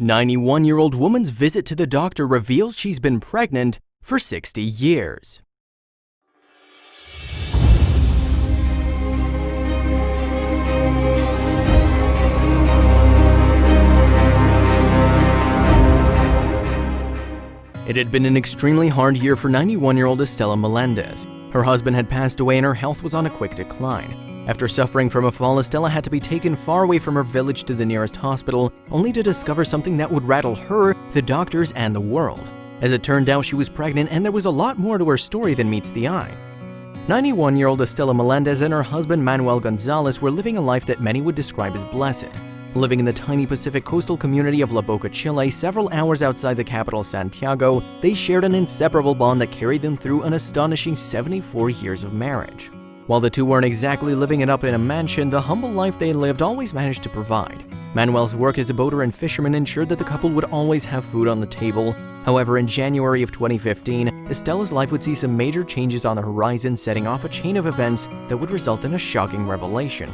91-year-old woman's visit to the doctor reveals she's been pregnant for 60 years. It had been an extremely hard year for 91-year-old Estela Melendez. Her husband had passed away and her health was on a quick decline. After suffering from a fall, Estela had to be taken far away from her village to the nearest hospital, only to discover something that would rattle her, the doctors, and the world. As it turned out, she was pregnant, and there was a lot more to her story than meets the eye. 91-year-old Estela Melendez and her husband Manuel Gonzalez were living a life that many would describe as blessed. Living in the tiny Pacific coastal community of Boca, Chile, several hours outside the capital Santiago, they shared an inseparable bond that carried them through an astonishing 74 years of marriage. While the two weren't exactly living it up in a mansion, the humble life they lived always managed to provide. Manuel's work as a boater and fisherman ensured that the couple would always have food on the table. However, in January of 2015, Estela's life would see some major changes on the horizon, setting off a chain of events that would result in a shocking revelation.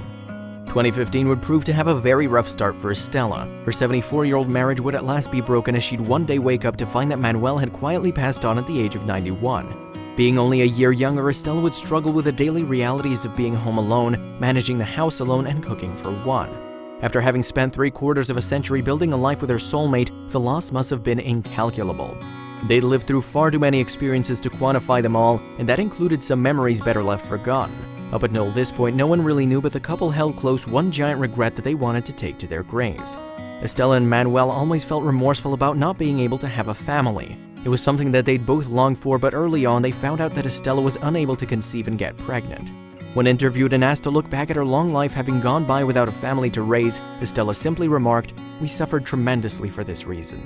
2015 would prove to have a very rough start for Estela. Her 74-year-old marriage would at last be broken as she'd one day wake up to find that Manuel had quietly passed on at the age of 91. Being only a year younger, Estela would struggle with the daily realities of being home alone, managing the house alone, and cooking for one. After having spent 3/4 of a century building a life with her soulmate, the loss must have been incalculable. They'd lived through far too many experiences to quantify them all, and that included some memories better left forgotten. Up until this point, no one really knew, but the couple held close one giant regret that they wanted to take to their graves. Estela and Manuel always felt remorseful about not being able to have a family. It was something that they'd both longed for, but early on they found out that Estela was unable to conceive and get pregnant. When interviewed and asked to look back at her long life having gone by without a family to raise, Estela simply remarked, "We suffered tremendously for this reason."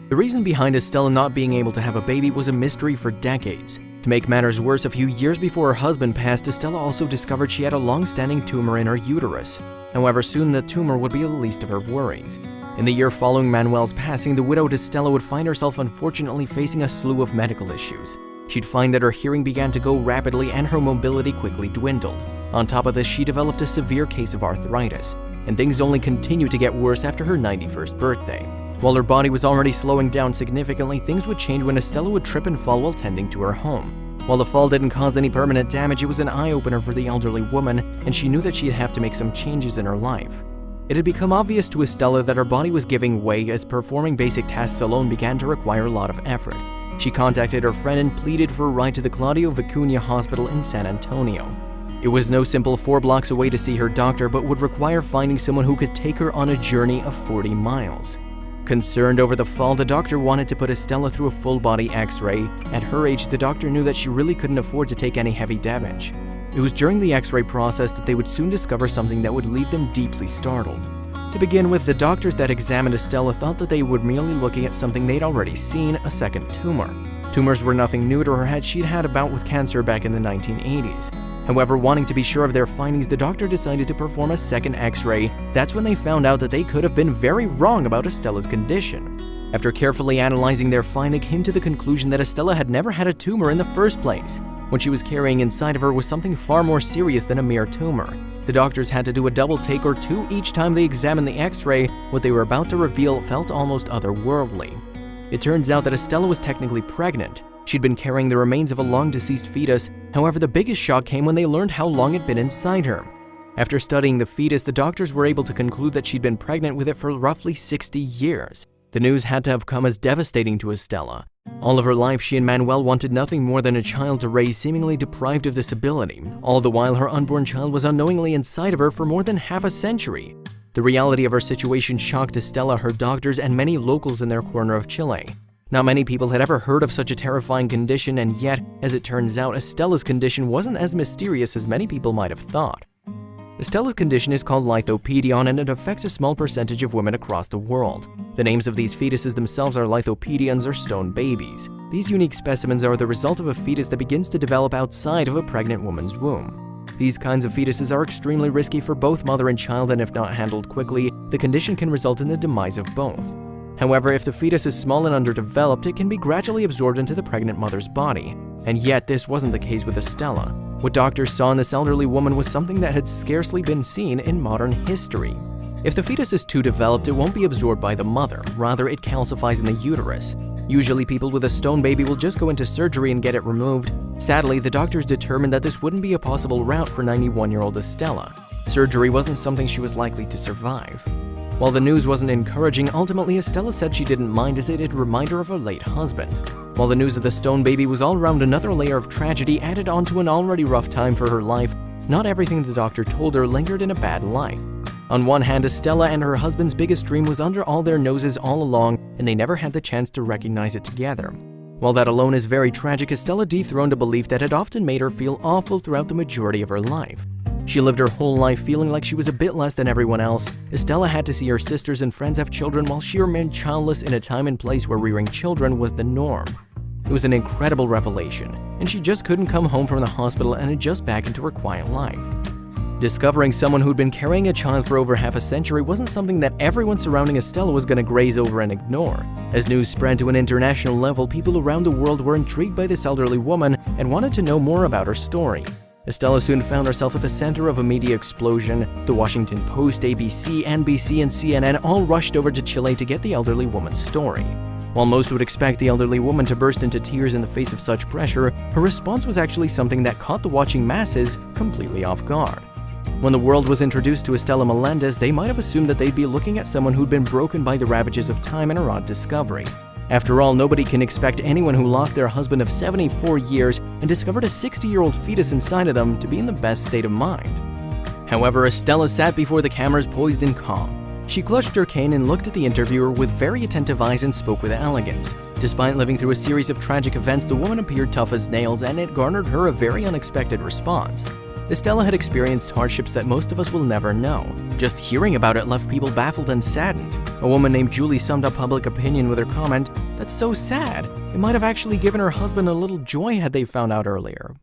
The reason behind Estela not being able to have a baby was a mystery for decades. To make matters worse, a few years before her husband passed, Estela also discovered she had a long-standing tumor in her uterus. However, soon the tumor would be the least of her worries. In the year following Manuel's passing, the widowed Estela would find herself unfortunately facing a slew of medical issues. She'd find that her hearing began to go rapidly and her mobility quickly dwindled. On top of this, she developed a severe case of arthritis, and things only continued to get worse after her 91st birthday. While her body was already slowing down significantly, things would change when Estela would trip and fall while tending to her home. While the fall didn't cause any permanent damage, it was an eye-opener for the elderly woman, and she knew that she'd have to make some changes in her life. It had become obvious to Estela that her body was giving way as performing basic tasks alone began to require a lot of effort. She contacted her friend and pleaded for a ride to the Claudio Vicuña Hospital in San Antonio. It was no simple 4 blocks away to see her doctor, but would require finding someone who could take her on a journey of 40 miles. Concerned over the fall, the doctor wanted to put Estela through a full-body x-ray. At her age, the doctor knew that she really couldn't afford to take any heavy damage. It was during the x-ray process that they would soon discover something that would leave them deeply startled. To begin with, the doctors that examined Estela thought that they were merely looking at something they'd already seen, a second tumor. Tumors were nothing new to her as she'd had a bout with cancer back in the 1980s. However, wanting to be sure of their findings, the doctor decided to perform a second x-ray. That's when they found out that they could have been very wrong about Estela's condition. After carefully analyzing their finding, came to the conclusion that Estela had never had a tumor in the first place. What she was carrying inside of her was something far more serious than a mere tumor. The doctors had to do a double take or two each time they examined the x-ray. What they were about to reveal felt almost otherworldly. It turns out that Estela was technically pregnant. She'd been carrying the remains of a long-deceased fetus. However, the biggest shock came when they learned how long it'd been inside her. After studying the fetus, the doctors were able to conclude that she'd been pregnant with it for roughly 60 years. The news had to have come as devastating to Estela. All of her life, she and Manuel wanted nothing more than a child to raise, seemingly deprived of this ability. All the while, her unborn child was unknowingly inside of her for more than half a century. The reality of her situation shocked Estela, her doctors, and many locals in their corner of Chile. Not many people had ever heard of such a terrifying condition, and yet, as it turns out, Estela's condition wasn't as mysterious as many people might have thought. Estela's condition is called lithopedion, and it affects a small percentage of women across the world. The names of these fetuses themselves are lithopedions, or stone babies. These unique specimens are the result of a fetus that begins to develop outside of a pregnant woman's womb. These kinds of fetuses are extremely risky for both mother and child, and if not handled quickly, the condition can result in the demise of both. However, if the fetus is small and underdeveloped, it can be gradually absorbed into the pregnant mother's body. And yet, this wasn't the case with Estela. What doctors saw in this elderly woman was something that had scarcely been seen in modern history. If the fetus is too developed, it won't be absorbed by the mother, rather it calcifies in the uterus. Usually people with a stone baby will just go into surgery and get it removed. Sadly, the doctors determined that this wouldn't be a possible route for 91-year-old Estela. Surgery wasn't something she was likely to survive. While the news wasn't encouraging, ultimately Estela said she didn't mind as it'd remind her of her late husband. While the news of the stone baby was all around another layer of tragedy added onto an already rough time for her life, not everything the doctor told her lingered in a bad light. On one hand, Estela and her husband's biggest dream was under all their noses all along, and they never had the chance to recognize it together. While that alone is very tragic, Estela dethroned a belief that had often made her feel awful throughout the majority of her life. She lived her whole life feeling like she was a bit less than everyone else. Estela had to see her sisters and friends have children while she remained childless in a time and place where rearing children was the norm. It was an incredible revelation, and she just couldn't come home from the hospital and adjust back into her quiet life. Discovering someone who'd been carrying a child for over half a century wasn't something that everyone surrounding Estela was going to graze over and ignore. As news spread to an international level, people around the world were intrigued by this elderly woman and wanted to know more about her story. Estela soon found herself at the center of a media explosion. The Washington Post, ABC, NBC, and CNN all rushed over to Chile to get the elderly woman's story. While most would expect the elderly woman to burst into tears in the face of such pressure, her response was actually something that caught the watching masses completely off guard. When the world was introduced to Estela Melendez, they might have assumed that they'd be looking at someone who'd been broken by the ravages of time and her odd discovery. After all, nobody can expect anyone who lost their husband of 74 years and discovered a 60-year-old fetus inside of them to be in the best state of mind. However, Estela sat before the cameras poised and calm. She clutched her cane and looked at the interviewer with very attentive eyes and spoke with elegance. Despite living through a series of tragic events, the woman appeared tough as nails, and it garnered her a very unexpected response. Estela had experienced hardships that most of us will never know. Just hearing about it left people baffled and saddened. A woman named Julie summed up public opinion with her comment, "That's so sad. It might have actually given her husband a little joy had they found out earlier."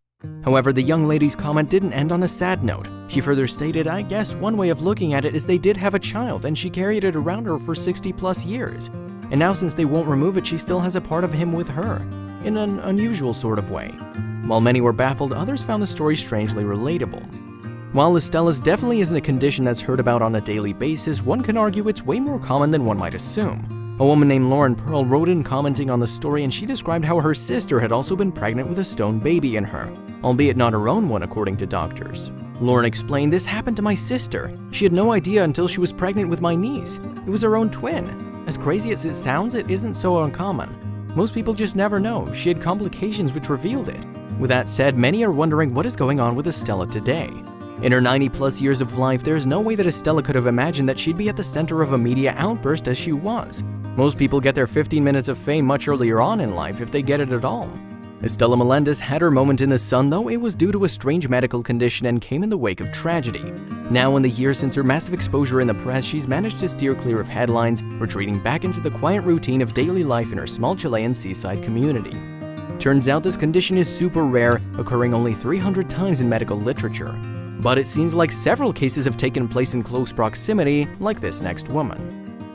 However, the young lady's comment didn't end on a sad note. She further stated, "I guess one way of looking at it is they did have a child and she carried it around her for 60+ years. And now since they won't remove it, she still has a part of him with her, in an unusual sort of way." While many were baffled, others found the story strangely relatable. While Estela's definitely isn't a condition that's heard about on a daily basis, one can argue it's way more common than one might assume. A woman named Lauren Pearl wrote in commenting on the story, and she described how her sister had also been pregnant with a stone baby in her, albeit not her own one according to doctors. Lauren explained, "This happened to my sister. She had no idea until she was pregnant with my niece. It was her own twin. As crazy as it sounds, it isn't so uncommon. Most people just never know. She had complications which revealed it." With that said, many are wondering what is going on with Estela today. In her 90+ years of life, there's no way that Estela could have imagined that she'd be at the center of a media outburst as she was. Most people get their 15 minutes of fame much earlier on in life, if they get it at all. Estela Melendez had her moment in the sun, though it was due to a strange medical condition and came in the wake of tragedy. Now, in the years since her massive exposure in the press, she's managed to steer clear of headlines, retreating back into the quiet routine of daily life in her small Chilean seaside community. Turns out this condition is super rare, occurring only 300 times in medical literature. But it seems like several cases have taken place in close proximity, like this next woman.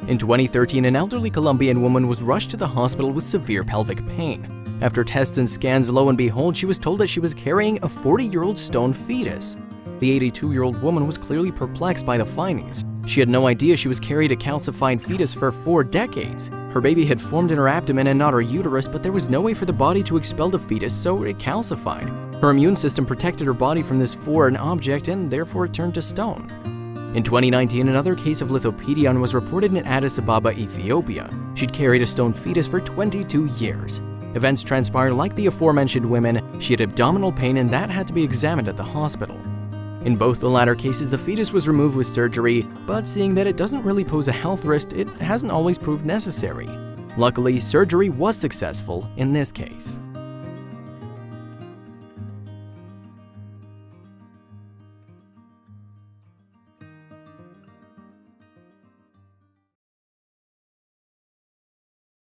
In 2013, an elderly Colombian woman was rushed to the hospital with severe pelvic pain. After tests and scans, lo and behold, she was told that she was carrying a 40-year-old stone fetus. The 82-year-old woman was clearly perplexed by the findings. She had no idea she was carried a calcified fetus for 4 decades. Her baby had formed in her abdomen and not her uterus, but there was no way for the body to expel the fetus, so it calcified. Her immune system protected her body from this foreign object, and therefore it turned to stone. In 2019, another case of lithopedion was reported in Addis Ababa, Ethiopia. She'd carried a stone fetus for 22 years. Events transpired like the aforementioned women. She had abdominal pain, and that had to be examined at the hospital. In both the latter cases, the fetus was removed with surgery, but seeing that it doesn't really pose a health risk, it hasn't always proved necessary. Luckily, surgery was successful in this case.